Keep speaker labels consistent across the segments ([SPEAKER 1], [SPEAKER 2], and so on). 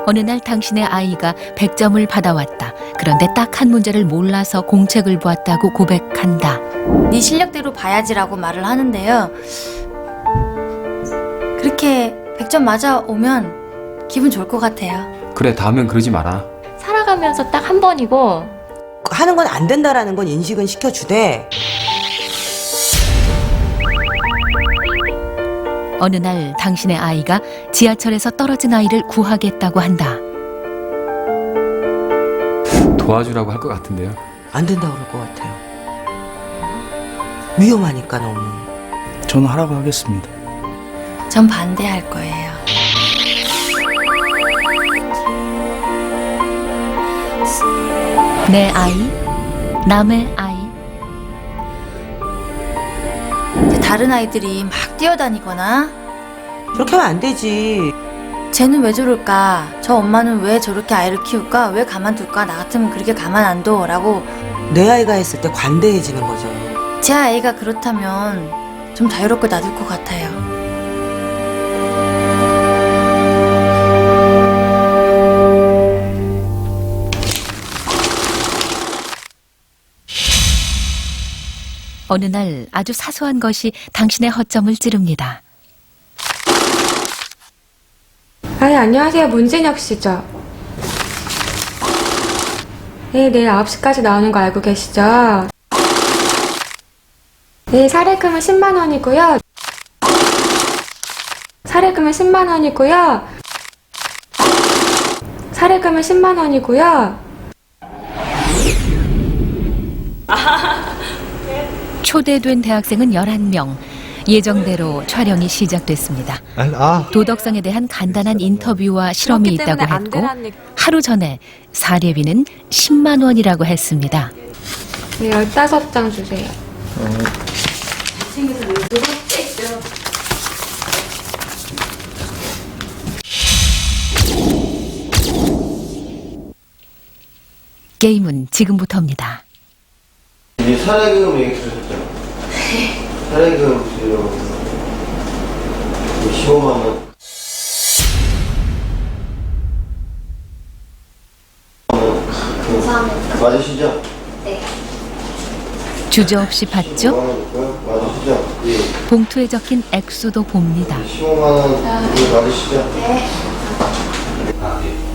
[SPEAKER 1] 어느 날 당신의 아이가 100점을 받아왔다. 그런데 딱 한 문제를 몰라서 공책을 보았다고 고백한다.
[SPEAKER 2] 네 실력대로 봐야지라고 말을 하는데요. 그렇게 100점 맞아오면 기분 좋을 것 같아요.
[SPEAKER 3] 그래, 다음엔 그러지 마라.
[SPEAKER 4] 살아가면서 딱 한 번이고
[SPEAKER 5] 하는 건 안 된다라는 건 인식은 시켜주되
[SPEAKER 1] 어느 날 당신의 아이가 지하철에서 떨어진 아이를 구하겠다고 한다.
[SPEAKER 3] 도와주라고 할 것 같은데요.
[SPEAKER 5] 안 된다고 그럴 것 같아요. 위험하니까 너무.
[SPEAKER 6] 저는 하라고 하겠습니다.
[SPEAKER 2] 전 반대할 거예요.
[SPEAKER 1] 내 아이, 남의 아이.
[SPEAKER 2] 다른 아이들이 막 뛰어다니거나
[SPEAKER 5] 그렇게 하면 안 되지.
[SPEAKER 2] 쟤는 왜 저럴까? 저 엄마는 왜 저렇게 아이를 키울까? 왜 가만둘까? 나 같으면 그렇게 가만 안 둬 라고
[SPEAKER 5] 내 아이가 했을 때 관대해지는 거죠.
[SPEAKER 2] 제 아이가 그렇다면 좀 자유롭게 놔둘 것 같아요.
[SPEAKER 1] 어느 날 아주 사소한 것이 당신의 허점을 찌릅니다.
[SPEAKER 7] 안녕하세요. 문진혁 씨죠? 네, 내일 9시까지 나오는 거 알고 계시죠? 네, 사례금은 10만 원이고요. 사례금은 10만 원이고요. 사례금은 10만 원이고요.
[SPEAKER 1] 초대된 대학생은 11명. 예정대로 촬영이 시작됐습니다. 도덕성에 대한 간단한 인터뷰와 실험이 있다고 했고 하루 전에 사례비는 10만 원이라고 했습니다.
[SPEAKER 7] 네, 15장 주세요.
[SPEAKER 1] 게임은 지금부터입니다.
[SPEAKER 8] 이 사례금 얘기 들으셨죠? 사례금 주세요. 15만 원. 감사합니다. 맞으시죠?
[SPEAKER 1] 주저없이 받죠?
[SPEAKER 8] 15만 원이고요. 맞으시죠? 예.
[SPEAKER 1] 봉투에 적힌 액수도 봅니다.
[SPEAKER 8] 15만 원 맞으시죠? 네.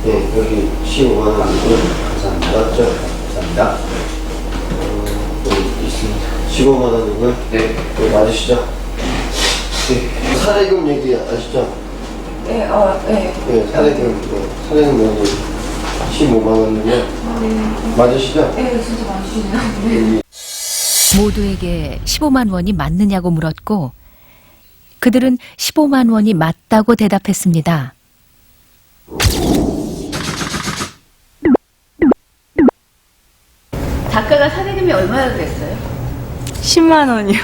[SPEAKER 8] 네, 여기 15만 원이고요. 감사합니다. 맞죠? 감사합니다. 여기 있습니다. 15만 원이고요. 네. 네, 맞으시죠? 네. 사례금 얘기 아시죠?
[SPEAKER 7] 네, 네.
[SPEAKER 8] 네, 사례금 여기 15만 원이고요. 맞으시죠?
[SPEAKER 7] 네, 진짜 많으시네요.
[SPEAKER 1] 모두에게 15만 원이 맞느냐고 물었고 그들은 15만 원이 맞다고 대답했습니다.
[SPEAKER 9] 작가가 사례금이 얼마나 됐어요?
[SPEAKER 10] 10만 원이요.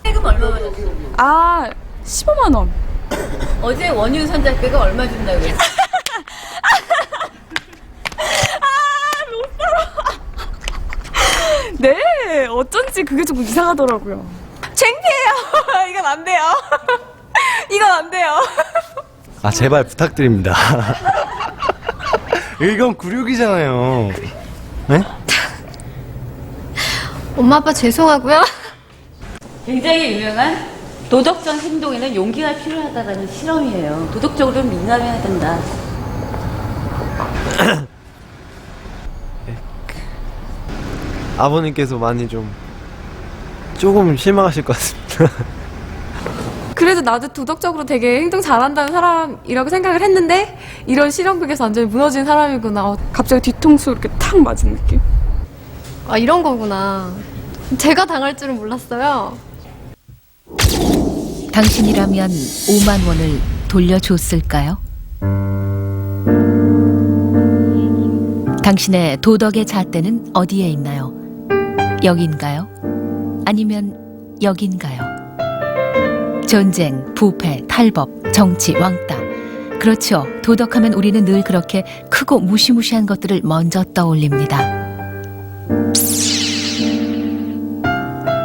[SPEAKER 9] 사례금 얼마 받았어요?
[SPEAKER 10] 15만 원.
[SPEAKER 9] 어제 원윤선 작가가 얼마 준다고 그랬어요?
[SPEAKER 10] 네, 어쩐지 그게 좀 이상하더라고요. 창피해요. 이건 안 돼요. 이건 안 돼요.
[SPEAKER 6] 제발 부탁드립니다. 이건 굴욕이잖아요. 네?
[SPEAKER 4] 엄마 아빠 죄송하고요.
[SPEAKER 9] 굉장히 유명한 도덕적 행동에는 용기가 필요하다는 실험이에요. 도덕적으로 민감해야 된다.
[SPEAKER 6] 아버님께서 많이 조금 실망하실 것 같습니다.
[SPEAKER 7] 그래도 나도 도덕적으로 되게 행동 잘한다는 사람이라고 생각을 했는데 이런 실험극에서 완전히 무너진 사람이구나.
[SPEAKER 10] 갑자기 뒤통수 이렇게 탁 맞은 느낌.
[SPEAKER 4] 아, 이런 거구나. 제가 당할 줄은 몰랐어요.
[SPEAKER 1] 당신이라면 5만 원을 돌려줬을까요? 당신의 도덕의 잣대는 어디에 있나요? 여긴가요? 아니면 여긴가요? 전쟁, 부패, 탈법, 정치, 왕따. 그렇죠. 도덕하면 우리는 늘 그렇게 크고 무시무시한 것들을 먼저 떠올립니다.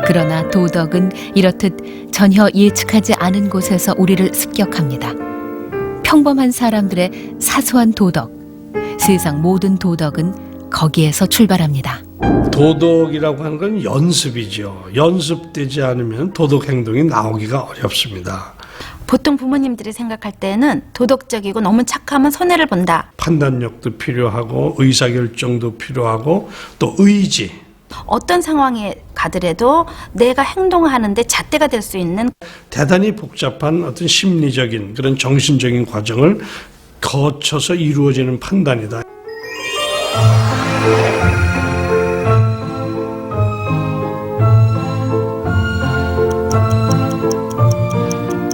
[SPEAKER 1] 그러나 도덕은 이렇듯 전혀 예측하지 않은 곳에서 우리를 습격합니다. 평범한 사람들의 사소한 도덕, 세상 모든 도덕은 거기에서 출발합니다.
[SPEAKER 11] 도덕이라고 하는 건 연습이죠. 연습되지 않으면 도덕 행동이 나오기가 어렵습니다.
[SPEAKER 2] 보통 부모님들이 생각할 때는 도덕적이고 너무 착하면 손해를 본다.
[SPEAKER 11] 판단력도 필요하고 의사결정도 필요하고 또 의지.
[SPEAKER 2] 어떤 상황에 가더라도 내가 행동하는데 잣대가 될 수 있는
[SPEAKER 11] 대단히 복잡한 어떤 심리적인 그런 정신적인 과정을 거쳐서 이루어지는 판단이다.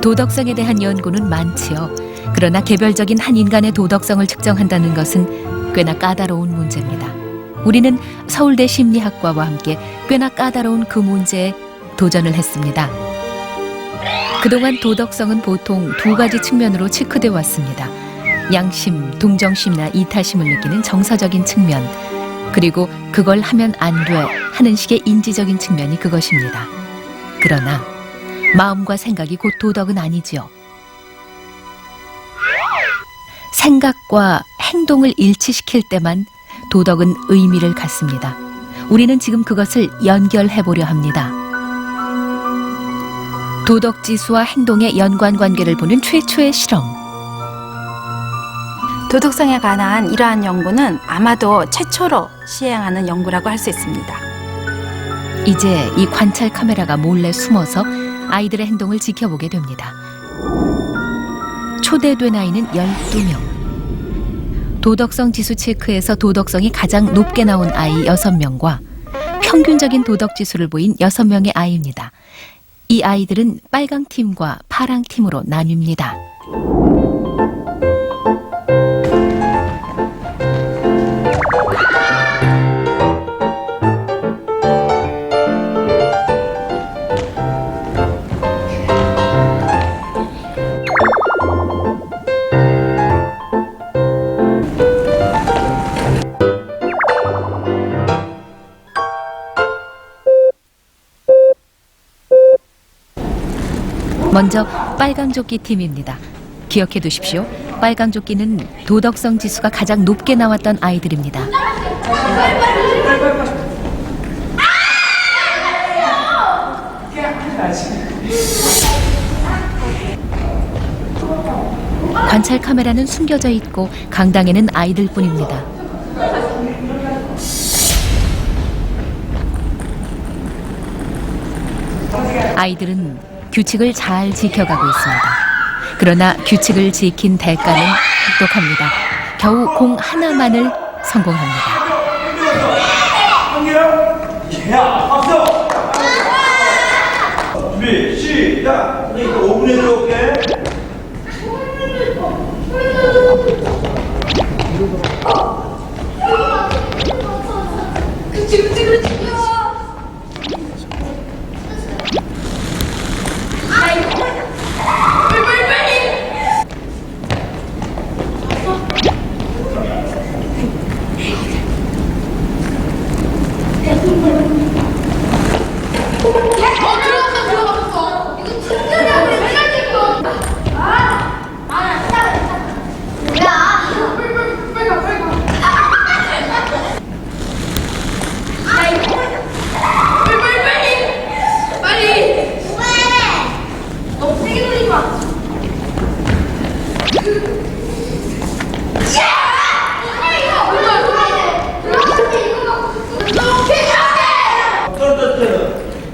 [SPEAKER 1] 도덕성에 대한 연구는 많지요. 그러나 개별적인 한 인간의 도덕성을 측정한다는 것은 꽤나 까다로운 문제입니다. 우리는 서울대 심리학과와 함께 꽤나 까다로운 그 문제에 도전을 했습니다. 그동안 도덕성은 보통 두 가지 측면으로 체크돼 왔습니다. 양심, 동정심이나 이타심을 느끼는 정서적인 측면, 그리고 그걸 하면 안 돼 하는 식의 인지적인 측면이 그것입니다. 그러나 마음과 생각이 곧 도덕은 아니지요. 생각과 행동을 일치시킬 때만 도덕은 의미를 갖습니다. 우리는 지금 그것을 연결해 보려 합니다. 도덕지수와 행동의 연관관계를 보는 최초의 실험.
[SPEAKER 2] 도덕성에 관한 이러한 연구는 아마도 최초로 시행하는 연구라고 할 수 있습니다.
[SPEAKER 1] 이제 이 관찰 카메라가 몰래 숨어서 아이들의 행동을 지켜보게 됩니다. 초대된 아이는 12명. 도덕성 지수 체크에서 도덕성이 가장 높게 나온 아이 6명과 평균적인 도덕 지수를 보인 6명의 아이입니다. 이 아이들은 빨강 팀과 파랑 팀으로 나뉩니다. 먼저 빨강조끼 팀입니다. 기억해 두십시오. 빨강조끼는 도덕성 지수가 가장 높게 나왔던 아이들입니다. 관찰 카메라는 숨겨져 있고 강당에는 아이들뿐입니다. 아이들은 규칙을 잘 지켜가고 있습니다. 그러나 규칙을 지킨 대가는 혹독합니다. 겨우 공 하나만을 성공합니다.
[SPEAKER 8] 준비 시작. 5분에 들어올게.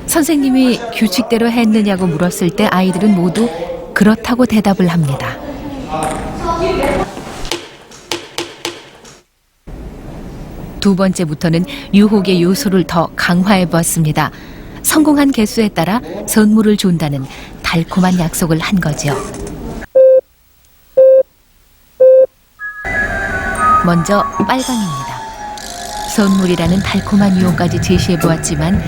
[SPEAKER 1] 선생님이 규칙대로 했느냐고 물었을 때 아이들은 모두 그렇다고 대답을 합니다. 두 번째부터는 유혹의 요소를 더 강화해 보았습니다. 성공한 개수에 따라 선물을 준다는 달콤한 약속을 한 거죠. 먼저 빨강입니다. 선물이라는 달콤한 유혹까지 제시해 보았지만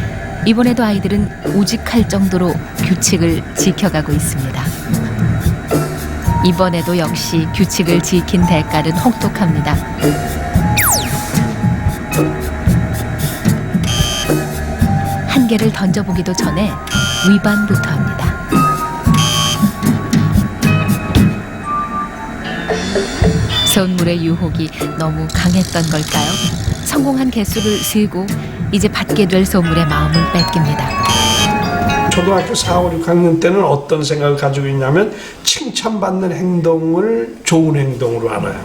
[SPEAKER 1] 이번에도 아이들은 우직할 정도로 규칙을 지켜가고 있습니다. 이번에도 역시 규칙을 지킨 대가는 혹독합니다. 한 개를 던져보기도 전에 위반부터 합니다. 선물의 유혹이 너무 강했던 걸까요? 성공한 개수를 세고 이제 받게 될 선물의 마음을 뺏깁니다.
[SPEAKER 11] 초등학교 4, 5, 6학년 때는 어떤 생각을 가지고 있냐면 칭찬받는 행동을 좋은 행동으로 알아요.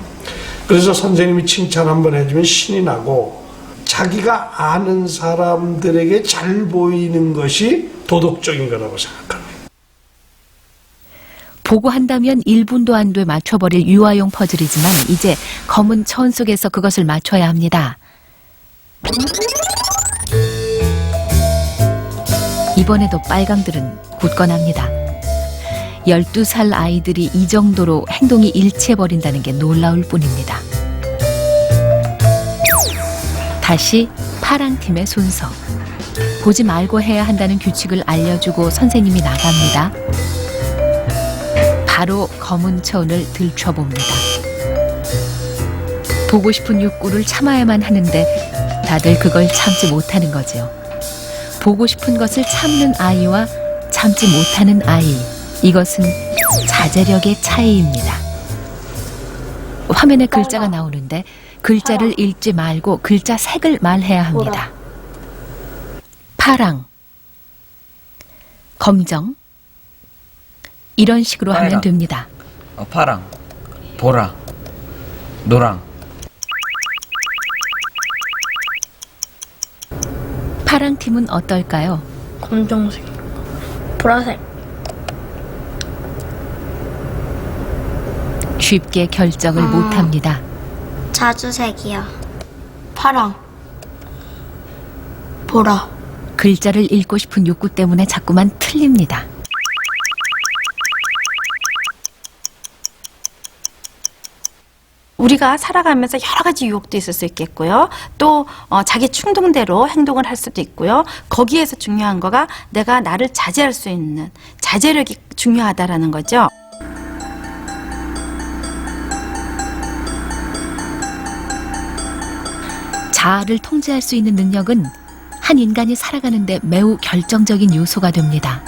[SPEAKER 11] 그래서 선생님이 칭찬 한번 해주면 신이 나고 자기가 아는 사람들에게 잘 보이는 것이 도덕적인 거라고 생각합니다.
[SPEAKER 1] 보고 한다면 1분도 안 돼 맞춰버릴 유아용 퍼즐이지만 이제 검은 천 속에서 그것을 맞춰야 합니다. 이번에도 빨강들은 굳건합니다. 12살 아이들이 이 정도로 행동이 일치해버린다는 게 놀라울 뿐입니다. 다시 파랑팀의 순서. 보지 말고 해야 한다는 규칙을 알려주고 선생님이 나갑니다. 바로 검은 천을 들춰봅니다. 보고 싶은 욕구를 참아야만 하는데 다들 그걸 참지 못하는 거지요. 보고 싶은 것을 참는 아이와 참지 못하는 아이, 이것은 자제력의 차이입니다. 화면에 글자가 나오는데 글자를 읽지 말고 글자 색을 말해야 합니다. 파랑, 검정, 이런 식으로 하면 됩니다.
[SPEAKER 12] 파랑, 보라, 노랑.
[SPEAKER 1] 파랑 팀은 어떨까요?
[SPEAKER 10] 검정색, 보라색.
[SPEAKER 1] 쉽게 결정을 못합니다.
[SPEAKER 10] 자주색이요. 파랑, 보라.
[SPEAKER 1] 글자를 읽고 싶은 욕구 때문에 자꾸만 틀립니다.
[SPEAKER 13] 우리가 살아가면서 여러 가지 유혹도 있을 수 있겠고요. 또 자기 충동대로 행동을 할 수도 있고요. 거기에서 중요한 거가 내가 나를 자제할 수 있는 자제력이 중요하다라는 거죠.
[SPEAKER 1] 자아를 통제할 수 있는 능력은 한 인간이 살아가는데 매우 결정적인 요소가 됩니다.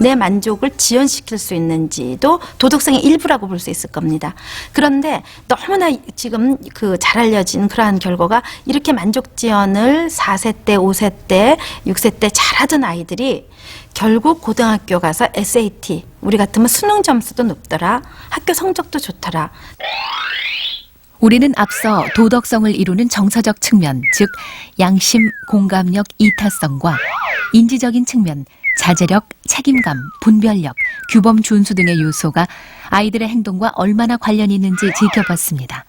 [SPEAKER 13] 내 만족을 지연시킬 수 있는지도 도덕성의 일부라고 볼 수 있을 겁니다. 그런데 너무나 지금 잘 알려진 그러한 결과가 이렇게 만족 지연을 4세 때, 5세 때, 6세 때 잘하던 아이들이 결국 고등학교 가서 SAT, 우리 같으면 수능 점수도 높더라, 학교 성적도 좋더라.
[SPEAKER 1] 우리는 앞서 도덕성을 이루는 정서적 측면, 즉 양심, 공감력, 이타성과 인지적인 측면, 자제력, 책임감, 분별력, 규범 준수 등의 요소가 아이들의 행동과 얼마나 관련이 있는지 지켜봤습니다.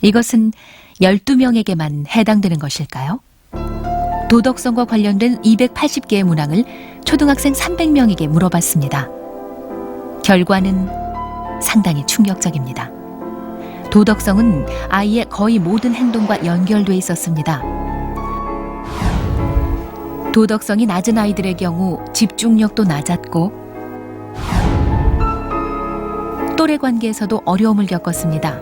[SPEAKER 1] 이것은 12명에게만 해당되는 것일까요? 도덕성과 관련된 280개의 문항을 초등학생 300명에게 물어봤습니다. 결과는 상당히 충격적입니다. 도덕성은 아이의 거의 모든 행동과 연결돼 있었습니다. 도덕성이 낮은 아이들의 경우 집중력도 낮았고 또래 관계에서도 어려움을 겪었습니다.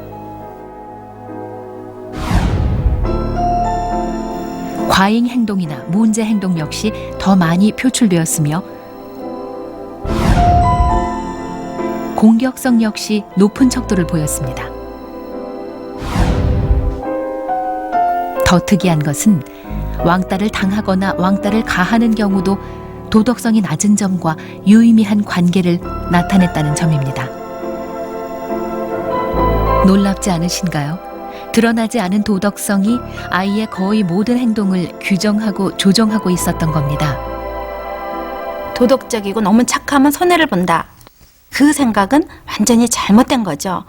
[SPEAKER 1] 과잉 행동이나 문제 행동 역시 더 많이 표출되었으며 공격성 역시 높은 척도를 보였습니다. 더 특이한 것은 왕따를 당하거나 왕따를 가하는 경우도 도덕성이 낮은 점과 유의미한 관계를 나타냈다는 점입니다. 놀랍지 않으신가요? 드러나지 않은 도덕성이 아이의 거의 모든 행동을 규정하고 조정하고 있었던 겁니다.
[SPEAKER 13] 도덕적이고 너무 착하면 손해를 본다. 그 생각은 완전히 잘못된 거죠.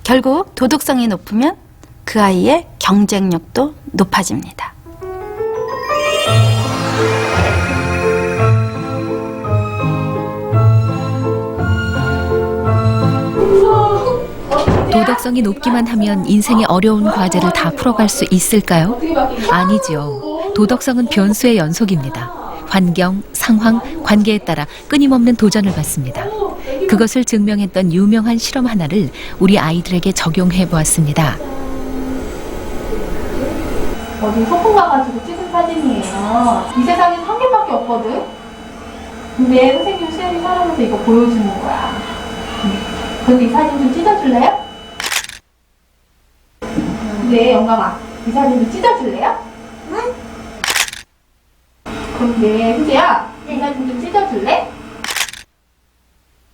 [SPEAKER 13] 결국 도덕성이 높으면 그 아이의 경쟁력도 높아집니다.
[SPEAKER 1] 도덕성이 높기만 하면 인생의 어려운 과제를 다 풀어갈 수 있을까요? 아니죠. 도덕성은 변수의 연속입니다. 환경, 상황, 관계에 따라 끊임없는 도전을 받습니다. 그것을 증명했던 유명한 실험 하나를 우리 아이들에게 적용해 보았습니다.
[SPEAKER 4] 어디 소풍 가가지고 찍은 사진이에요. 이 세상엔 한 개밖에 없거든.
[SPEAKER 10] 근데 선생님 수연이 살아면서 이거 보여주는 거야. 근데 이 사진 좀 찢어줄래요? 네, 영감아. 이 사진 좀 찢어줄래요? 응? 근데 수지야, 이 사진 좀 찢어줄래?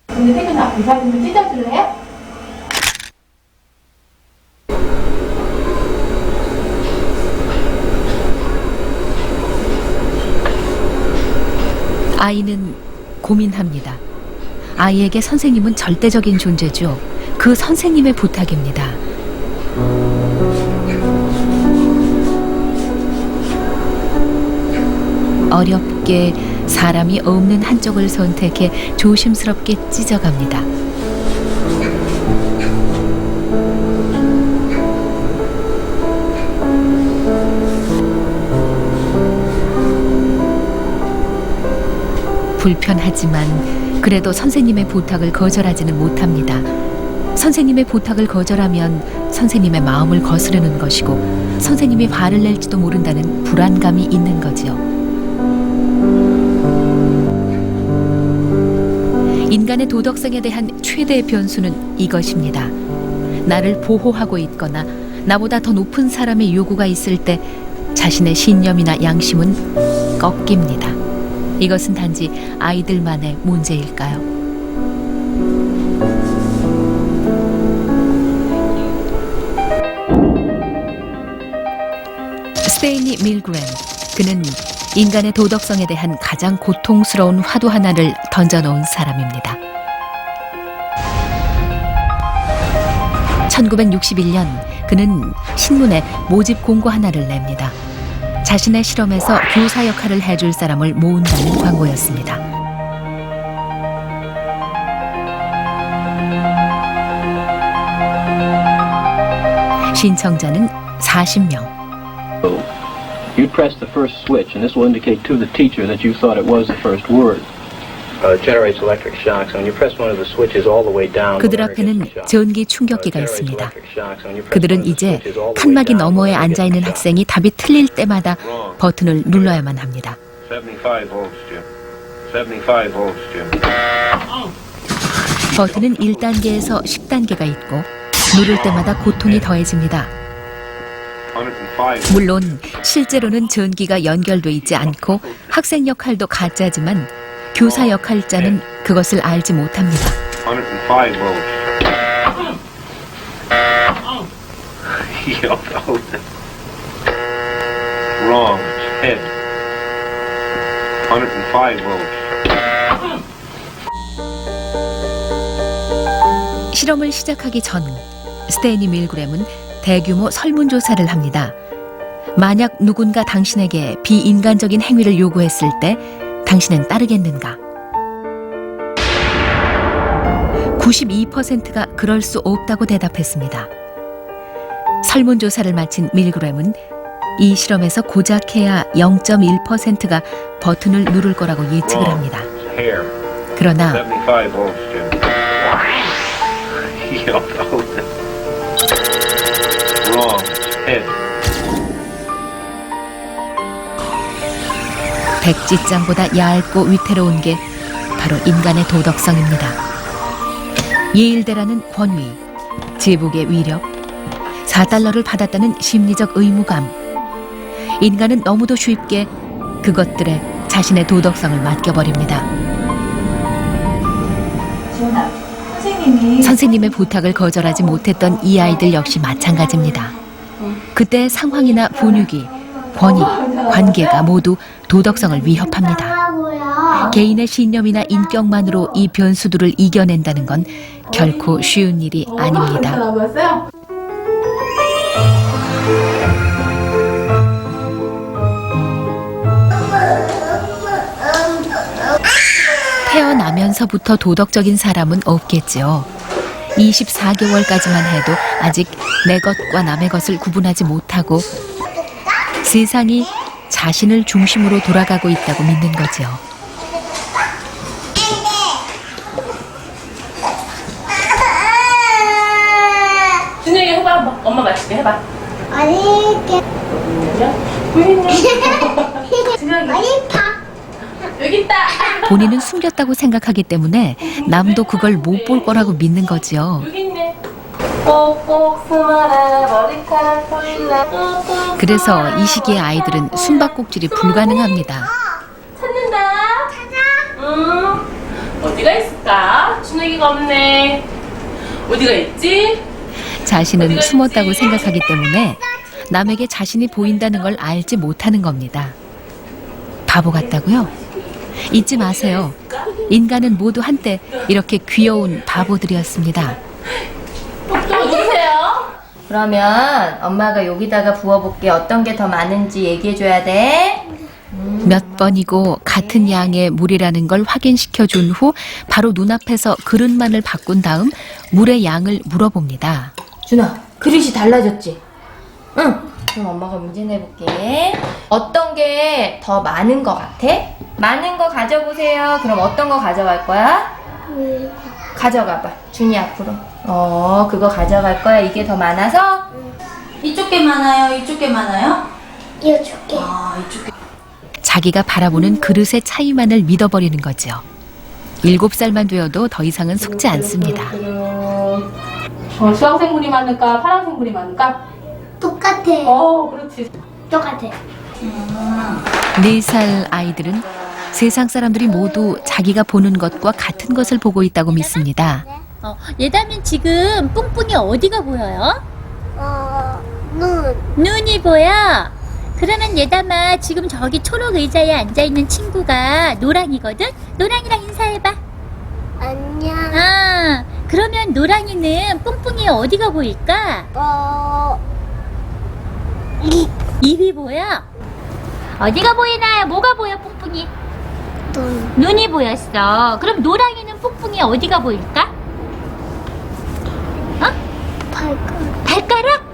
[SPEAKER 10] 근데 태균아, 이 사진 좀 찢어줄래요?
[SPEAKER 1] 아이는 고민합니다. 아이에게 선생님은 절대적인 존재죠. 그 선생님의 부탁입니다. 어렵게 사람이 없는 한쪽을 선택해 조심스럽게 찢어갑니다. 불편하지만 그래도 선생님의 부탁을 거절하지는 못합니다. 선생님의 부탁을 거절하면 선생님의 마음을 거스르는 것이고 선생님이 화를 낼지도 모른다는 불안감이 있는 거지요. 인간의 도덕성에 대한 최대의 변수는 이것입니다. 나를 보호하고 있거나 나보다 더 높은 사람의 요구가 있을 때 자신의 신념이나 양심은 꺾입니다. 이것은 단지 아이들만의 문제일까요? 스테이니 밀그램, 그는 인간의 도덕성에 대한 가장 고통스러운 화두 하나를 던져놓은 사람입니다. 1961년 그는 신문에 모집 공고 하나를 냅니다. 자신의 실험에서 교사 역할을 해줄 사람을 모은다는 광고였습니다. 신청자는 40명.
[SPEAKER 14] You press the first switch, and this will indicate to the teacher that you thought it was the first word. It generates electric shocks. When you press one of the switches all the way down,
[SPEAKER 1] 그들 앞에는 전기 충격기가 있습니다. 그들은 이제 칸막이 너머에 앉아있는 학생이 답이 틀릴 때마다 버튼을 눌러야만 합니다.
[SPEAKER 14] 75 volts, Jim. 75 volts, Jim.
[SPEAKER 1] 버튼은 1단계에서 10단계가 있고 누를 때마다 고통이 더해집니다. 물론 실제로는 전기가 연결돼 있지 않고 학생 역할도 가짜지만 교사 역할자는 그것을 알지 못합니다.
[SPEAKER 14] 105 volts. Wrong. Head. 105 volts.
[SPEAKER 1] 실험을 시작하기 전 스테이니 밀그램은 대규모 설문조사를 합니다. 만약 누군가 당신에게 비인간적인 행위를 요구했을 때 당신은 따르겠는가? 92%가 그럴 수 없다고 대답했습니다. 설문조사를 마친 밀그램은 이 실험에서 고작해야 0.1%가 버튼을 누를 거라고 예측을 합니다. 그러나
[SPEAKER 14] 75 volts, Jim. Wrong. Head.
[SPEAKER 1] 백지장보다 얇고 위태로운 게 바로 인간의 도덕성입니다. 예일대라는 권위, 제복의 위력, 4달러를 받았다는 심리적 의무감. 인간은 너무도 쉽게 그것들에 자신의 도덕성을 맡겨버립니다.
[SPEAKER 10] 지원아, 선생님이
[SPEAKER 1] 선생님의 부탁을 거절하지 못했던 이 아이들 역시 마찬가지입니다. 그때의 상황이나 분위기, 권위, 관계가 모두 도덕성을 위협합니다. 개인의 신념이나 인격만으로 이 변수들을 이겨낸다는 건 결코 쉬운 일이 아닙니다. 태어나면서부터 도덕적인 사람은 없겠지요. 24개월까지만 해도 아직 내 것과 남의 것을 구분하지 못하고 세상이 자신을 중심으로 돌아가고 있다고 믿는 거죠.
[SPEAKER 10] 준영이 해봐, 한번. 엄마 맞출게 해봐.
[SPEAKER 15] 아니,
[SPEAKER 10] 준영이.
[SPEAKER 15] 아니, 파.
[SPEAKER 9] 여기 있다.
[SPEAKER 1] 본인은 숨겼다고 생각하기 때문에 남도 그걸 못 볼 거라고 믿는 거지요.
[SPEAKER 9] 여기 있네. 꼭꼭 숨어라 머리카락 보일라. 꼭꼭.
[SPEAKER 1] 그래서 이 시기의 아이들은 숨바꼭질이 불가능합니다.
[SPEAKER 9] 찾는다. 찾아. 어디가 있을까? 준혁이가 없네. 어디가 있지?
[SPEAKER 1] 자신은 숨었다고 생각하기 때문에 남에게 자신이 보인다는 걸 알지 못하는 겁니다. 바보 같다고요? 잊지 마세요. 인간은 모두 한때 이렇게 귀여운 바보들이었습니다.
[SPEAKER 9] 누구세요?
[SPEAKER 2] 그러면 엄마가 여기다가 부어볼게. 어떤 게 더 많은지 얘기해줘야 돼.
[SPEAKER 1] 몇 번이고 같은 양의 물이라는 걸 확인시켜 준 후 바로 눈앞에서 그릇만을 바꾼 다음 물의 양을 물어봅니다.
[SPEAKER 2] 준아, 그릇이 달라졌지? 응. 그럼 엄마가 문제 내볼게. 어떤 게 더 많은 거 같아? 많은 거 가져보세요. 그럼 어떤 거 가져갈 거야? 가져가봐. 준이 앞으로. 그거 가져갈 거야. 이게 더 많아서? 이쪽 게 많아요? 이쪽 게 많아요?
[SPEAKER 15] 이쪽 게.
[SPEAKER 2] 이쪽 게.
[SPEAKER 1] 자기가 바라보는 그릇의 차이만을 믿어버리는 거죠. 7살만 되어도 더 이상은 속지 않습니다.
[SPEAKER 9] 주황색 물이 많을까? 파란색 물이 많을까?
[SPEAKER 15] 똑같아.
[SPEAKER 9] 그렇지.
[SPEAKER 15] 똑같아.
[SPEAKER 1] 4살 아이들은 세상 사람들이 모두 자기가 보는 것과 같은 것을 보고 있다고 믿습니다.
[SPEAKER 15] 예담이 지금 뿡뿡이 어디가 보여요?
[SPEAKER 10] 눈.
[SPEAKER 15] 눈이 보여? 그러면 예담아 지금 저기 초록 의자에 앉아있는 친구가 노랑이거든? 노랑이랑 인사해봐.
[SPEAKER 10] 안녕.
[SPEAKER 15] 그러면 노랑이는 뿡뿡이 어디가 보일까? 입이 보여? 어디가 보이나요? 뭐가 보여 뿡뿡이? 눈이 보였어. 그럼 노랑이는 뿡뿡이 어디가 보일까? 발가락?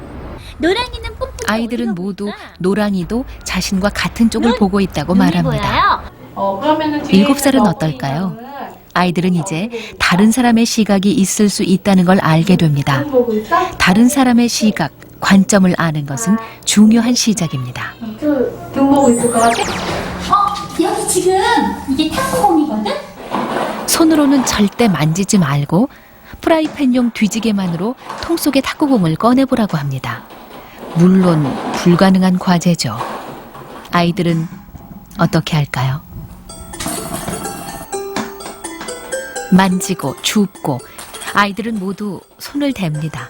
[SPEAKER 15] 노랑이는 뿡뿡이
[SPEAKER 1] 아이들은 모두 노랑이도 자신과 같은 쪽을 보고 있다고 말합니다.
[SPEAKER 9] 그러면은
[SPEAKER 1] 7살은 어떨까요? 아이들은 이제 다른 사람의 시각이 있을 수 있다는 걸 알게 됩니다. 다른 사람의 시각, 관점을 아는 것은 중요한 시작입니다.
[SPEAKER 9] 등 보고 있을 것 같아?
[SPEAKER 15] 여기 지금 이게 탁구공이거든?
[SPEAKER 1] 손으로는 절대 만지지 말고 프라이팬용 뒤지개만으로 통 속의 탁구공을 꺼내보라고 합니다. 물론 불가능한 과제죠. 아이들은 어떻게 할까요? 만지고 줍고 아이들은 모두 손을 댑니다.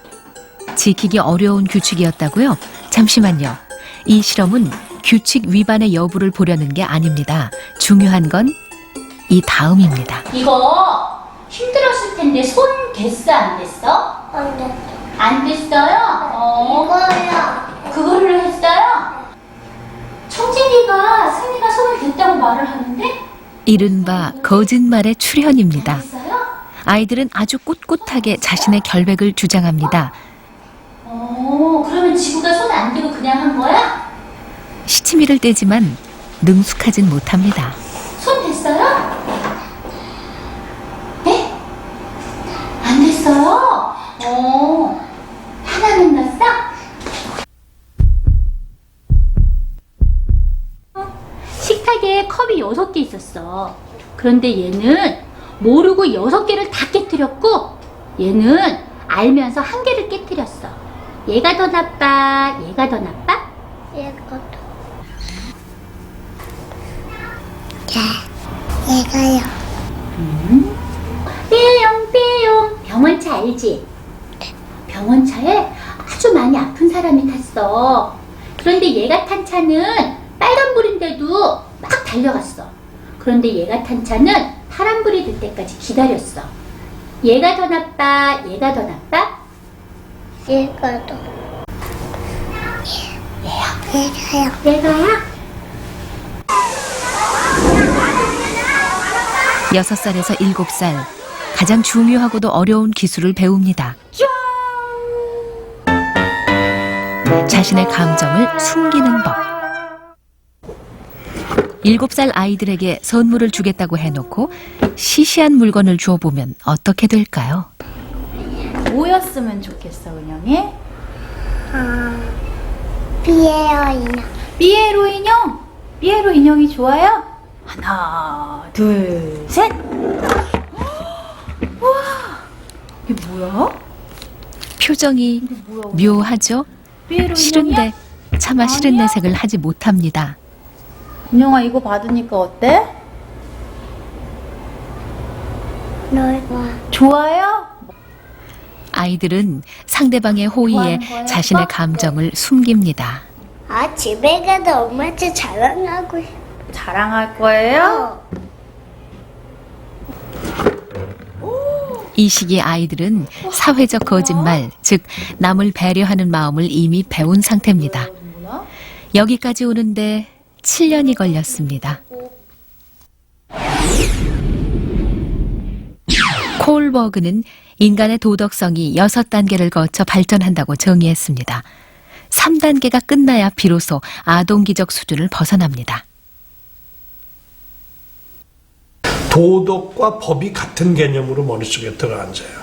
[SPEAKER 1] 지키기 어려운 규칙이었다고요? 잠시만요. 이 실험은 규칙 위반의 여부를 보려는 게 아닙니다. 중요한 건 이 다음입니다.
[SPEAKER 15] 이거 힘들었을 텐데 손 됐어 안 됐어?
[SPEAKER 10] 안 됐어.
[SPEAKER 15] 안 됐어요?
[SPEAKER 10] 이거야.
[SPEAKER 15] 그거를 했어요? 청진이가 승희가 손을 댔다고 말을 하는데?
[SPEAKER 1] 이른바 거짓말의 출현입니다.
[SPEAKER 15] 됐어요?
[SPEAKER 1] 아이들은 아주 꿋꿋하게 자신의 결백을 주장합니다.
[SPEAKER 15] 그러면 지구가 손 안 대고 그냥 한 거야?
[SPEAKER 1] 시치미를 떼지만 능숙하진 못합니다.
[SPEAKER 15] 손 됐어요? 네? 안 됐어요? 하나는 났어? 식탁에 컵이 6개 있었어. 그런데 얘는 모르고 6개를 다 깨뜨렸고 얘는 알면서 1개를 깨뜨렸어. 얘가 더 나빠? 얘가 더 나빠?
[SPEAKER 10] 얘가요.
[SPEAKER 15] 삐용 병원차 알지? 병원차에 아주 많이 아픈 사람이 탔어. 그런데 얘가 탄 차는 빨간불인데도 막 달려갔어. 그런데 얘가 탄 차는 파란불이 될 때까지 기다렸어. 얘가 더 나빠? 얘가 더 나빠?
[SPEAKER 10] 얘가 더. 얘가요.
[SPEAKER 15] 얘가야?
[SPEAKER 1] 6살에서 7살 가장 중요하고도 어려운 기술을 배웁니다. 자신의 감정을 숨기는 법. 7살 아이들에게 선물을 주겠다고 해놓고 시시한 물건을 주어보면 어떻게 될까요?
[SPEAKER 2] 뭐였으면 좋겠어, 은영이?
[SPEAKER 10] 삐에요 인형.
[SPEAKER 2] 삐에로 인형? 삐에로 인형이 좋아요?
[SPEAKER 15] 하나, 둘, 셋. 우와, 이게 뭐야?
[SPEAKER 1] 표정이 묘하죠? 싫은데 차마 싫은 내색을 하지 못합니다.
[SPEAKER 15] 은영아, 이거 받으니까 어때? 좋아요?
[SPEAKER 1] 아이들은 상대방의 호의에 자신의 감정을 숨깁니다.
[SPEAKER 16] 아, 집에 가도 엄마한테 자랑하고
[SPEAKER 15] 자랑할 거예요?
[SPEAKER 1] 이 시기 아이들은 사회적 거짓말, 즉 남을 배려하는 마음을 이미 배운 상태입니다. 여기까지 오는데 7년이 걸렸습니다. 콜버그는 인간의 도덕성이 6단계를 거쳐 발전한다고 정의했습니다. 3단계가 끝나야 비로소 아동기적 수준을 벗어납니다.
[SPEAKER 11] 도덕과 법이 같은 개념으로 머릿속에 들어앉아요.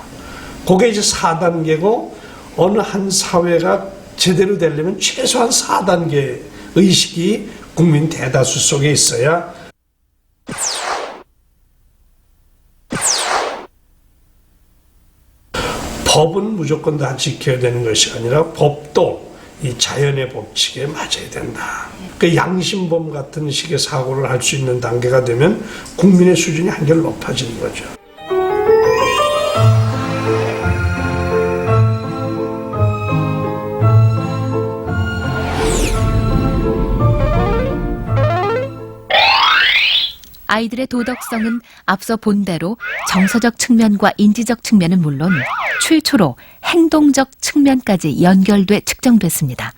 [SPEAKER 11] 그게 이제 4단계고 어느 한 사회가 제대로 되려면 최소한 4단계 의식이 국민 대다수 속에 있어야 법은 무조건 다 지켜야 되는 것이 아니라 법도 이 자연의 법칙에 맞아야 된다. 그 양심범 같은 식의 사고를 할 수 있는 단계가 되면 국민의 수준이 한결 높아지는 거죠.
[SPEAKER 1] 아이들의 도덕성은 앞서 본 대로 정서적 측면과 인지적 측면은 물론 최초로 행동적 측면까지 연결돼 측정됐습니다.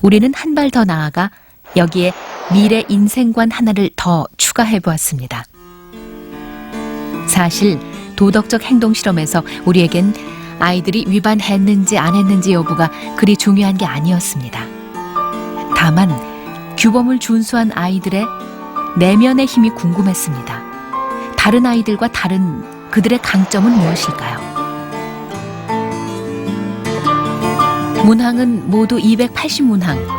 [SPEAKER 1] 우리는 한 발 더 나아가 여기에 미래 인생관 하나를 더 추가해 보았습니다. 사실 도덕적 행동 실험에서 우리에겐 아이들이 위반했는지 안 했는지 여부가 그리 중요한 게 아니었습니다. 다만 규범을 준수한 아이들의 내면의 힘이 궁금했습니다. 다른 아이들과 다른 그들의 강점은 무엇일까요? 문항은 모두 280문항.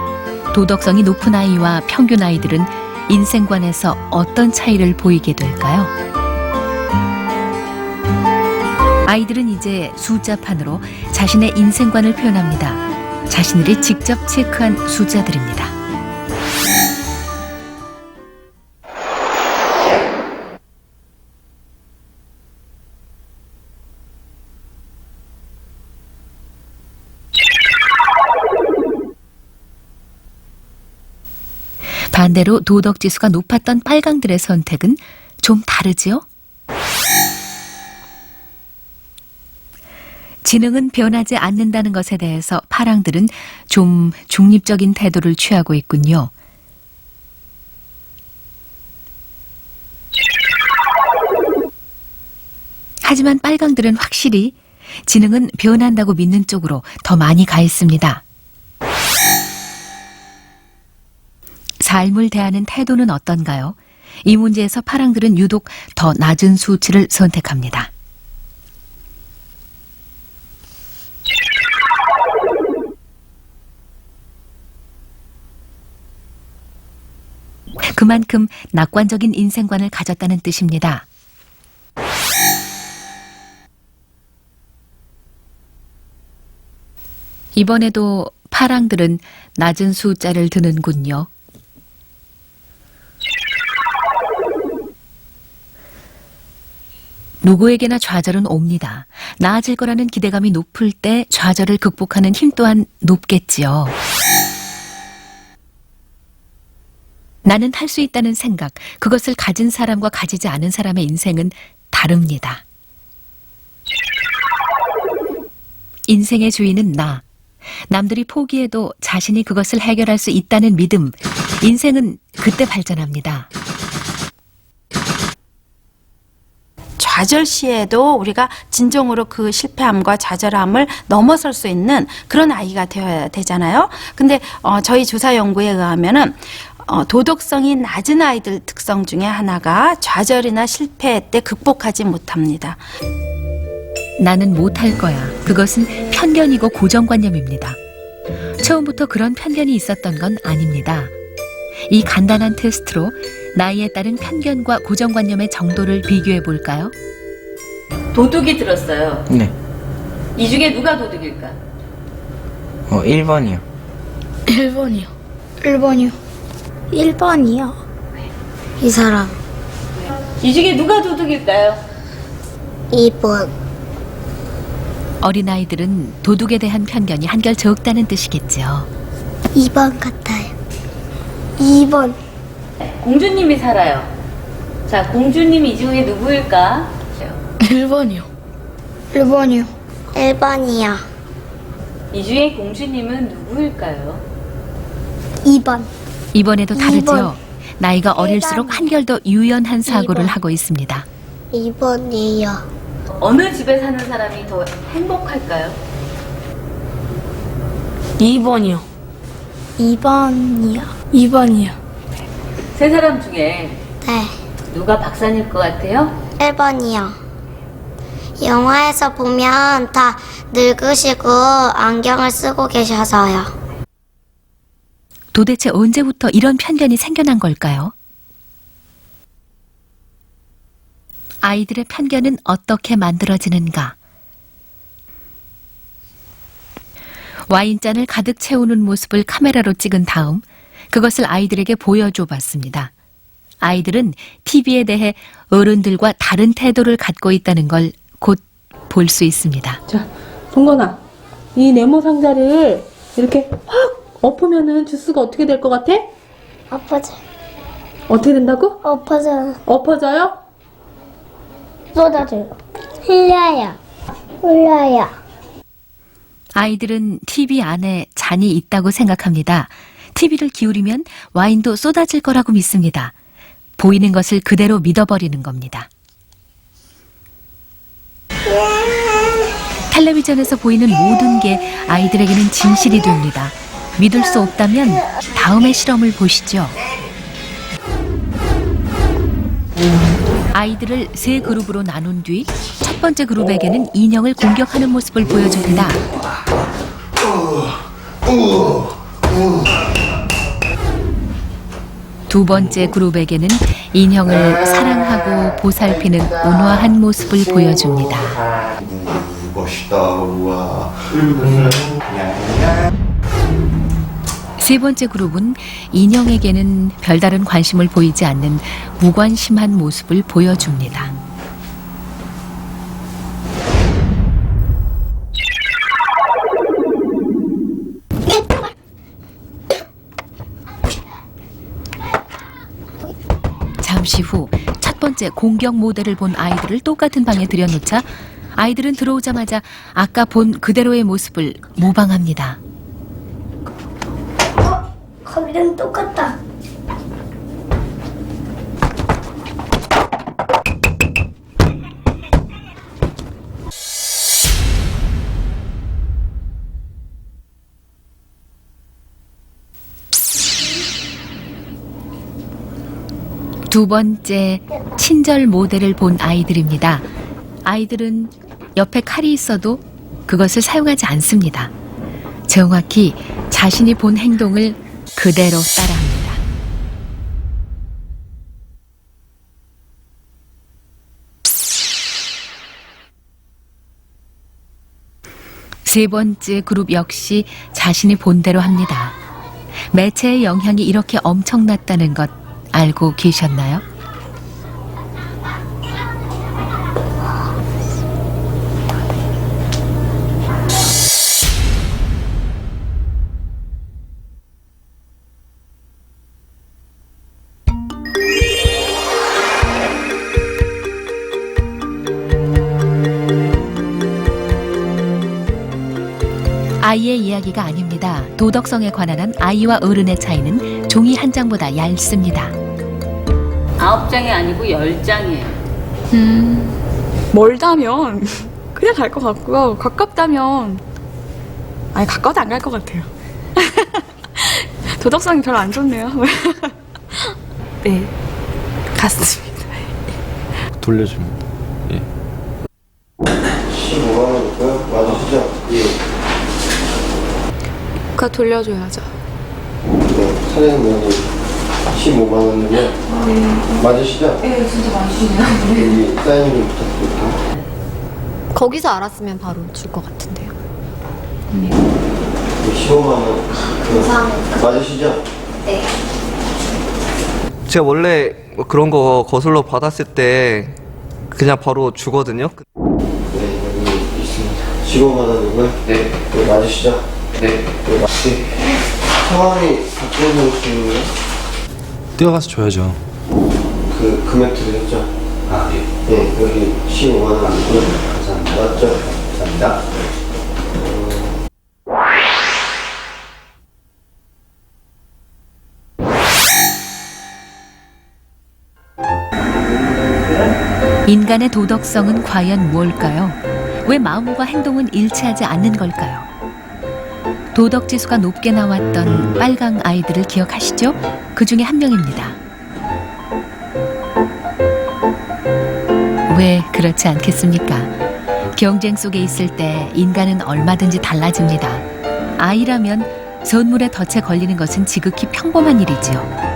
[SPEAKER 1] 도덕성이 높은 아이와 평균 아이들은 인생관에서 어떤 차이를 보이게 될까요? 아이들은 이제 숫자판으로 자신의 인생관을 표현합니다. 자신들이 직접 체크한 숫자들입니다. 반대로 도덕지수가 높았던 빨강들의 선택은 좀 다르지요? 지능은 변하지 않는다는 것에 대해서 파랑들은 좀 중립적인 태도를 취하고 있군요. 하지만 빨강들은 확실히 지능은 변한다고 믿는 쪽으로 더 많이 가 있습니다. 삶을 대하는 태도는 어떤가요? 이 문제에서 파랑들은 유독 더 낮은 수치를 선택합니다. 그만큼 낙관적인 인생관을 가졌다는 뜻입니다. 이번에도 파랑들은 낮은 숫자를 드는군요. 누구에게나 좌절은 옵니다. 나아질 거라는 기대감이 높을 때 좌절을 극복하는 힘 또한 높겠지요. 나는 할 수 있다는 생각, 그것을 가진 사람과 가지지 않은 사람의 인생은 다릅니다. 인생의 주인은 나. 남들이 포기해도 자신이 그것을 해결할 수 있다는 믿음. 인생은 그때 발전합니다.
[SPEAKER 13] 좌절 시에도 우리가 진정으로 그 실패함과 좌절함을 넘어설 수 있는 그런 아이가 되어야 되잖아요. 근데 저희 조사 연구에 의하면은 도덕성이 낮은 아이들 특성 중에 하나가 좌절이나 실패 때 극복하지 못합니다.
[SPEAKER 1] 나는 못할 거야. 그것은 편견이고 고정관념입니다. 처음부터 그런 편견이 있었던 건 아닙니다. 이 간단한 테스트로 나이에 따른 편견과 고정관념의 정도를 비교해 볼까요?
[SPEAKER 17] 도둑이 들었어요.
[SPEAKER 12] 네.
[SPEAKER 17] 이 중에 누가 도둑일까?
[SPEAKER 12] 1번이요.
[SPEAKER 16] 1번이요. 1번이요. 1번이요. 이 사람.
[SPEAKER 17] 이 중에 누가 도둑일까요?
[SPEAKER 16] 2번.
[SPEAKER 1] 어린아이들은 도둑에 대한 편견이 한결 적다는 뜻이겠죠.
[SPEAKER 16] 2번 같아요. 2번.
[SPEAKER 17] 공주님이 살아요. 자, 공주님이 이 중에 누구일까?
[SPEAKER 16] 1번이요. 1번이요. 1번이요.
[SPEAKER 17] 이 중에 공주님은 누구일까요?
[SPEAKER 16] 2번.
[SPEAKER 1] 이번에도 다르죠.
[SPEAKER 16] 2번.
[SPEAKER 1] 나이가 어릴수록 한결 더 유연한 사고를
[SPEAKER 16] 2번.
[SPEAKER 1] 하고 있습니다.
[SPEAKER 16] 2번이요.
[SPEAKER 17] 어느 집에 사는 사람이 더 행복할까요?
[SPEAKER 16] 2번이요. 2번이요. 2번이요.
[SPEAKER 17] 세 사람 중에
[SPEAKER 16] 네.
[SPEAKER 17] 누가 박사님 것 같아요?
[SPEAKER 16] 1번이요. 영화에서 보면 다 늙으시고 안경을 쓰고 계셔서요.
[SPEAKER 1] 도대체 언제부터 이런 편견이 생겨난 걸까요? 아이들의 편견은 어떻게 만들어지는가? 와인잔을 가득 채우는 모습을 카메라로 찍은 다음 그것을 아이들에게 보여줘 봤습니다. 아이들은 TV에 대해 어른들과 다른 태도를 갖고 있다는 걸 곧 볼 수 있습니다.
[SPEAKER 9] 자, 동건아, 이 네모 상자를 이렇게 확 엎으면은 주스가 어떻게 될 것 같아?
[SPEAKER 16] 엎어져.
[SPEAKER 9] 어떻게 된다고?
[SPEAKER 16] 엎어져.
[SPEAKER 9] 엎어져요?
[SPEAKER 16] 쏟아져요. 흘려요. 흘려요.
[SPEAKER 1] 아이들은 TV 안에 잔이 있다고 생각합니다. TV를 기울이면 와인도 쏟아질 거라고 믿습니다. 보이는 것을 그대로 믿어버리는 겁니다. 텔레비전에서 보이는 모든 게 아이들에게는 진실이 됩니다. 믿을 수 없다면 다음의 실험을 보시죠. 아이들을 세 그룹으로 나눈 뒤 첫 번째 그룹에게는 인형을 공격하는 모습을 보여줍니다. 두 번째 그룹에게는 인형을 사랑하고 보살피는 온화한 모습을 보여줍니다.
[SPEAKER 8] 멋있다, 우와.
[SPEAKER 1] 세 번째 그룹은 인형에게는 별다른 관심을 보이지 않는 무관심한 모습을 보여줍니다. 잠시 후 첫 번째 공격 모델을 본 아이들을 똑같은 방에 들여놓자 아이들은 들어오자마자 아까 본 그대로의 모습을 모방합니다.
[SPEAKER 16] 거기랑 똑같다.
[SPEAKER 1] 두 번째 친절 모델을 본 아이들입니다. 아이들은 옆에 칼이 있어도 그것을 사용하지 않습니다. 정확히 자신이 본 행동을 그대로 따라합니다. 세 번째 그룹 역시 자신이 본 대로 합니다. 매체의 영향이 이렇게 엄청났다는 것 알고 계셨나요? 아이의 이야기가 아닙니다. 도덕성에 관한 한 아이와 어른의 차이는 종이 한 장보다 얇습니다.
[SPEAKER 17] 9장이 아니고 10장이에요.
[SPEAKER 10] 멀다면 그냥 갈 것 같고요. 가깝다면 아니 가까워도 안 갈 것 같아요. 도덕성이 별로 안 좋네요. 네, 갔습니다.
[SPEAKER 6] 돌려줍니다. 예.
[SPEAKER 8] 15만 원일까요? 맞으시죠? 예.
[SPEAKER 10] 그거 돌려줘야죠.
[SPEAKER 8] 네, 사장님 여기 15만 원이면 맞으시죠?
[SPEAKER 4] 네, 진짜 맞으시네요.
[SPEAKER 8] 여기 사인 좀 부탁드릴게요.
[SPEAKER 4] 거기서 알았으면 바로 줄 것 같은데요.
[SPEAKER 8] 15만 원.
[SPEAKER 4] 감사합니다.
[SPEAKER 8] 맞으시죠?
[SPEAKER 4] 네.
[SPEAKER 6] 제가 원래 뭐 그런 거 거슬러 받았을 때 그냥 바로 주거든요.
[SPEAKER 8] 네, 여기 있습니다. 15만 원이고요. 네. 맞으시죠? 네. 성함이 박준성 씨인가요?
[SPEAKER 3] 뛰어가서 줘야죠.
[SPEAKER 8] 그 금액대로 했죠? 아, 예. 네, 여기 15만 원이고요. 감사합니다. 맞죠? 감사합니다.
[SPEAKER 1] 인간의 도덕성은 과연 뭘까요? 왜 마음과 행동은 일치하지 않는 걸까요? 도덕 지수가 높게 나왔던 빨강 아이들을 기억하시죠? 그 중에 한 명입니다. 왜 그렇지 않겠습니까? 경쟁 속에 있을 때 인간은 얼마든지 달라집니다. 아이라면 선물에 덫에 걸리는 것은 지극히 평범한 일이지요.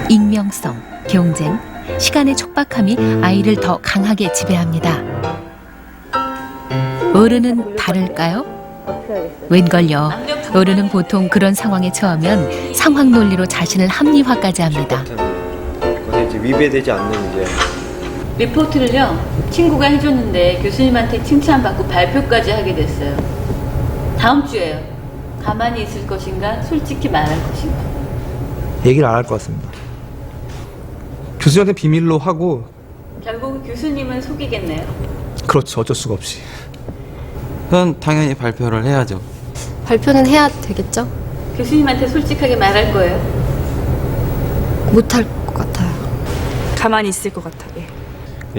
[SPEAKER 1] 익명성, 경쟁, 시간의 촉박함이 아이를 더 강하게 지배합니다. 어른은 다를까요? 웬걸요. 어른은 보통 그런 상황에 처하면 상황 논리로 자신을 합리화까지 합니다.
[SPEAKER 6] 그것에 이제 위배되지 않는 이제
[SPEAKER 17] 리포트를요, 친구가 해줬는데 교수님한테 칭찬받고 발표까지 하게 됐어요. 다음 주에요. 가만히 있을 것인가, 솔직히 말할 것인가.
[SPEAKER 6] 얘기를 안 할 것 같습니다. 교수님한테 비밀로 하고
[SPEAKER 17] 결국 교수님은 속이겠네요.
[SPEAKER 6] 그렇죠. 어쩔 수가 없이.
[SPEAKER 12] 그건 당연히 발표를 해야죠.
[SPEAKER 4] 발표는 해야 되겠죠?
[SPEAKER 17] 교수님한테 솔직하게 말할 거예요.
[SPEAKER 4] 못할 것 같아요.
[SPEAKER 10] 가만히 있을 것 같아. 예.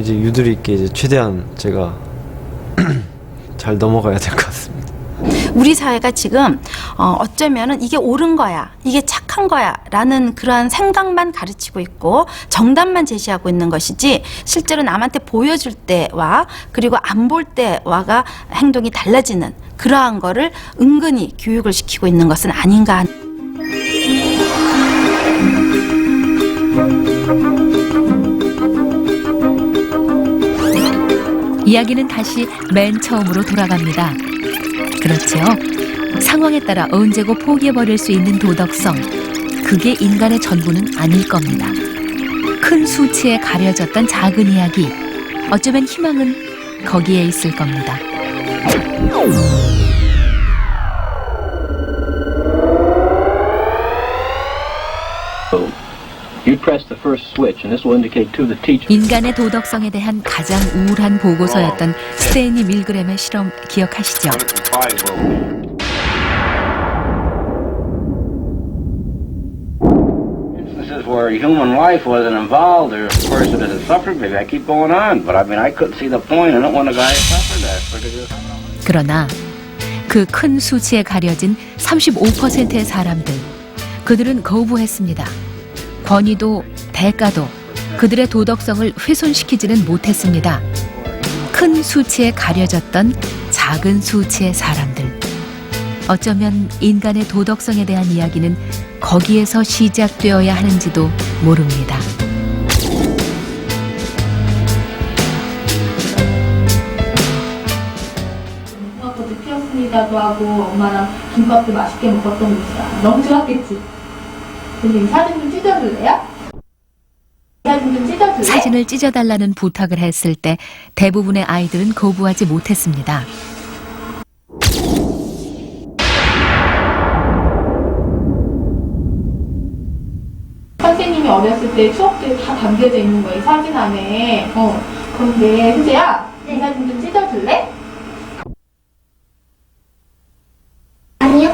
[SPEAKER 6] 이제 유두리 있게 이제 최대한 제가 잘 넘어가야 될 것 같습니다.
[SPEAKER 13] 우리 사회가 지금 어쩌면은 이게 옳은 거야, 이게 착한 거야 라는 그러한 생각만 가르치고 있고 정답만 제시하고 있는 것이지 실제로 남한테 보여줄 때와 그리고 안 볼 때와가 행동이 달라지는 그러한 거를 은근히 교육을 시키고 있는 것은 아닌가.
[SPEAKER 1] 이야기는 다시 맨 처음으로 돌아갑니다. 그렇죠. 상황에 따라 언제고 포기해버릴 수 있는 도덕성. 그게 인간의 전부는 아닐 겁니다. 큰 수치에 가려졌던 작은 이야기. 어쩌면 희망은 거기에 있을 겁니다.
[SPEAKER 14] You press the first switch, and this will indicate to the teacher.
[SPEAKER 1] 인간의 도덕성에 대한 가장 우울한 보고서였던 스테이니 밀그램의 실험 기억하시죠?
[SPEAKER 18] Instances where human life wasn't involved or a person that had suffered, maybe I keep going on. But I mean, I couldn't see the point. I don't want a guy who suffered that.
[SPEAKER 1] 그러나 그 큰 수치에 가려진 35%의 사람들, 그들은 거부했습니다. 권위도 대가도 그들의 도덕성을 훼손시키지는 못했습니다. 큰 수치에 가려졌던 작은 수치의 사람들. 어쩌면 인간의 도덕성에 대한 이야기는 거기에서 시작되어야 하는지도 모릅니다.
[SPEAKER 9] 중학교도 피었습니다도 하고 엄마랑 김밥도 맛있게 먹었던 곳이야. 너무 좋았겠지? 근데 이 사진 좀 찢어줄래요? 사진 좀 찢어줄래?
[SPEAKER 1] 사진을 찢어달라는 부탁을 했을 때 대부분의 아이들은 거부하지 못했습니다.
[SPEAKER 9] 선생님이 어렸을 때 추억들이 다 담겨져 있는 거야, 이 사진 안에. 그런데 수재야, 이 사진 좀 찢어줄래?
[SPEAKER 16] 아니요.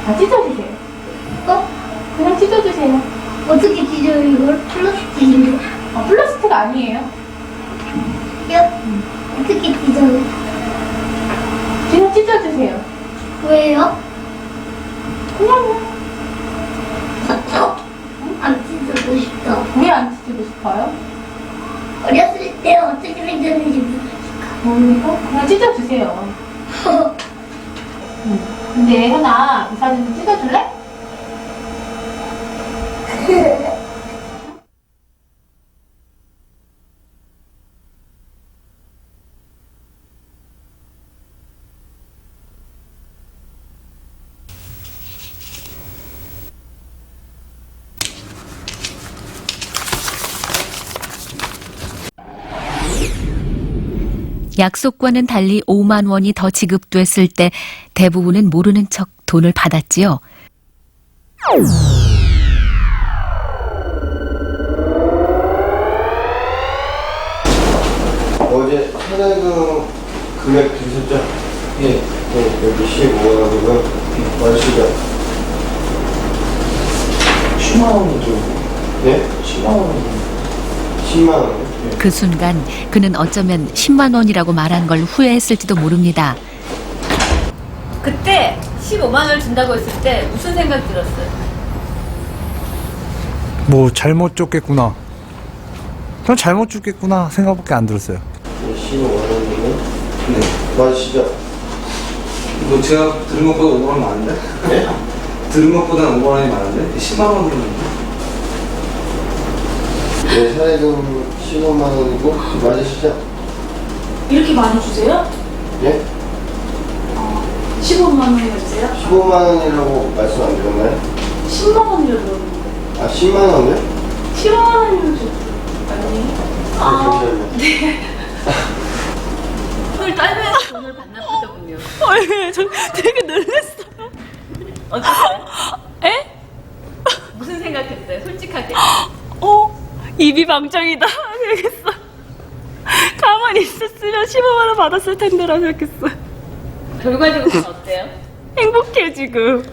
[SPEAKER 9] 아, 찢어주세요. 그냥 찢어주세요.
[SPEAKER 16] 어떻게 찢어요, 이걸? 플라스틱인데.
[SPEAKER 9] 플라스틱 아니에요.
[SPEAKER 16] 어떻게 찢어요?
[SPEAKER 9] 그냥 찢어주세요.
[SPEAKER 16] 왜요?
[SPEAKER 9] 그냥요.
[SPEAKER 16] 안 찢어고 싶다.
[SPEAKER 9] 왜 안 찢고 싶어요?
[SPEAKER 16] 어렸을 때 어떻게 생겼는지 모르니까.
[SPEAKER 9] 그냥 찢어주세요. 근데 현아, 이 사진 좀 찍어줄래?
[SPEAKER 1] 약속과는 달리 5만 원이 더 지급됐을 때 대부분은 모르는 척 돈을 받았지요.
[SPEAKER 8] 어제 사장금 금액 주셨죠? 예. 네, 여기 15만 원이면 맞으시죠? 10만 원이죠. 예? 10만 원이죠. 10만 원.
[SPEAKER 1] 그 순간 그는 어쩌면 10만 원이라고 말한 걸 후회했을지도 모릅니다.
[SPEAKER 17] 그때 15만 원을 준다고 했을 때 무슨 생각 들었어요?
[SPEAKER 3] 뭐 잘못 줬겠구나. 그냥 잘못 줬겠구나 생각밖에 안 들었어요.
[SPEAKER 8] 15만 원이면 네. 맞으시죠?
[SPEAKER 12] 뭐 제가 들은 것보다 5만 원 많은데?
[SPEAKER 8] 네?
[SPEAKER 12] 들은 것보다는 5만 원이 많은데? 10만 원이면
[SPEAKER 8] 네, 사장금 15만 원이고 맞으시죠?
[SPEAKER 9] 이렇게 많이 주세요?
[SPEAKER 8] 예?
[SPEAKER 9] 15만 원이나 주세요?
[SPEAKER 8] 15만 원이라고 말씀 안 드렸나요?
[SPEAKER 9] 10만 원이라고 그러는데.
[SPEAKER 8] 아, 10만 원이요?
[SPEAKER 9] 10만 원이면 좀 아니.
[SPEAKER 8] 잠시만요.
[SPEAKER 9] 네.
[SPEAKER 17] 오늘 딸면서 돈을 받나 보더군요.
[SPEAKER 10] 저 되게 놀랐어요.
[SPEAKER 17] 어떠세요?
[SPEAKER 10] 에?
[SPEAKER 17] 무슨 생각했어요? 솔직하게.
[SPEAKER 10] 입이 방정이다. 그러겠어. 가만히 있었으면 15만 원 받았을 텐데라고 생각했어.
[SPEAKER 17] 결과적으로는 어때요?
[SPEAKER 10] 행복해 지금.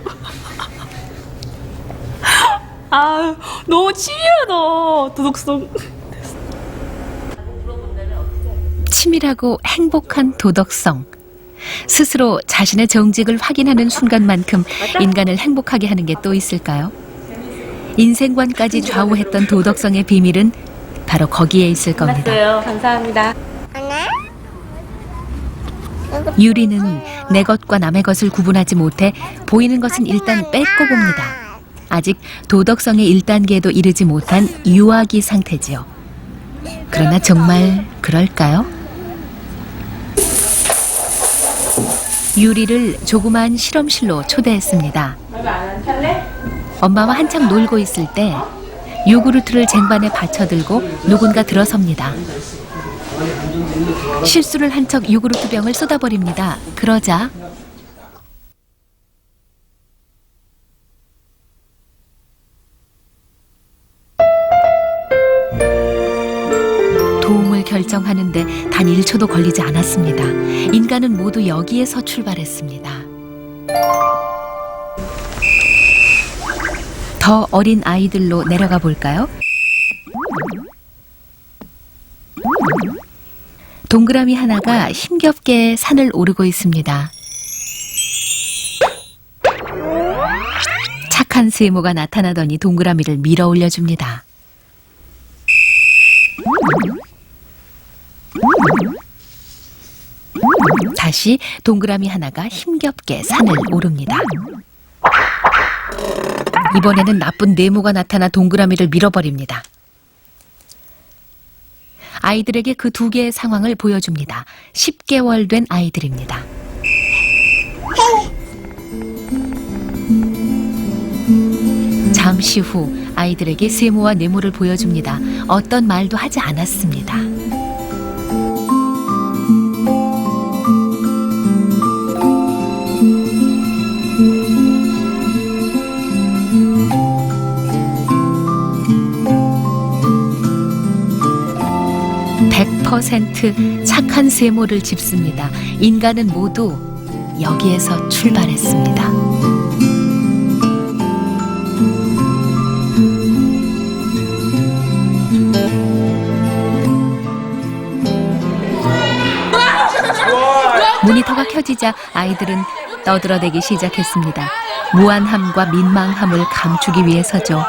[SPEAKER 10] 아 너무 치밀하다 도덕성.
[SPEAKER 1] 치밀하고 행복한 도덕성. 스스로 자신의 정직을 확인하는 순간만큼 인간을 행복하게 하는 게 또 있을까요? 인생관까지 좌우했던 도덕성의 비밀은 바로 거기에 있을 겁니다.
[SPEAKER 10] 맞아요. 감사합니다.
[SPEAKER 1] 유리는 내 것과 남의 것을 구분하지 못해 보이는 것은 일단 뺏고 봅니다. 아직 도덕성의 1단계에도 이르지 못한 유아기 상태지요. 그러나 정말 그럴까요? 유리를 조그마한 실험실로 초대했습니다. 엄마와 한창 놀고 있을 때 요구르트를 쟁반에 받쳐들고 누군가 들어섭니다. 실수를 한 척 요구르트 병을 쏟아버립니다. 그러자 도움을 결정하는데 단 1초도 걸리지 않았습니다. 인간은 모두 여기에서 출발했습니다. 더 어린 아이들로 내려가 볼까요? 동그라미 하나가 힘겹게 산을 오르고 있습니다. 착한 세모가 나타나더니 동그라미를 밀어 올려줍니다. 다시 동그라미 하나가 힘겹게 산을 오릅니다. 이번에는 나쁜 네모가 나타나 동그라미를 밀어버립니다. 아이들에게 그 두 개의 상황을 보여줍니다. 10개월 된 아이들입니다. 잠시 후 아이들에게 세모와 네모를 보여줍니다. 어떤 말도 하지 않았습니다. %100% 착한 세모를 짚습니다. 인간은 모두 여기에서 출발했습니다. 모니터가 켜지자 아이들은 떠들어대기 시작했습니다. 무안함과 민망함을 감추기 위해서죠.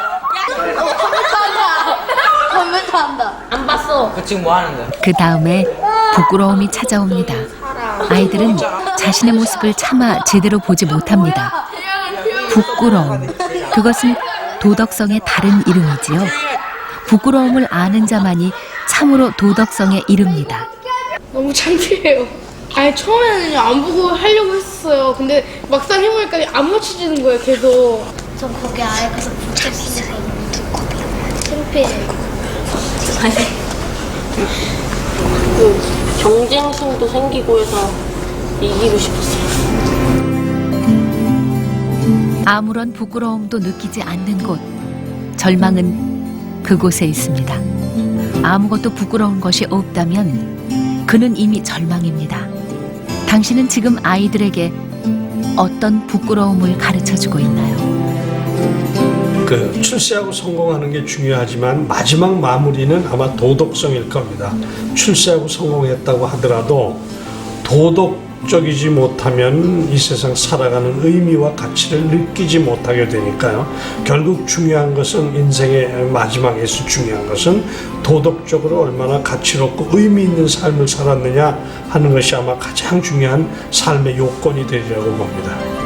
[SPEAKER 15] 컴퓨터 한다. 안 봤어.
[SPEAKER 19] 지금 뭐 하는 거야?
[SPEAKER 1] 그 다음에 부끄러움이 찾아옵니다. 아이들은 자신의 모습을 차마 제대로 보지 못합니다. 부끄러움. 그것은 도덕성의 다른 이름이지요. 부끄러움을 아는 자만이 참으로 도덕성에 이릅니다.
[SPEAKER 9] 너무 창피해요. 아니 처음에는 안 보고 하려고 했었어요. 근데 막상 해보니까 안 맞춰지는 거예요, 계속.
[SPEAKER 16] 전 거기 아예 가서 붙였으니까 창피해요.
[SPEAKER 19] 경쟁심도 생기고 해서 이기고 싶었어요.
[SPEAKER 1] 아무런 부끄러움도 느끼지 않는 곳. 절망은 그곳에 있습니다. 아무것도 부끄러운 것이 없다면 그는 이미 절망입니다. 당신은 지금 아이들에게 어떤 부끄러움을 가르쳐주고 있나요?
[SPEAKER 11] 출세하고 성공하는 게 중요하지만 마지막 마무리는 아마 도덕성일 겁니다. 출세하고 성공했다고 하더라도 도덕적이지 못하면 이 세상 살아가는 의미와 가치를 느끼지 못하게 되니까요. 결국 중요한 것은 인생의 마지막에서 중요한 것은 도덕적으로 얼마나 가치롭고 의미 있는 삶을 살았느냐 하는 것이 아마 가장 중요한 삶의 요건이 되리라고 봅니다.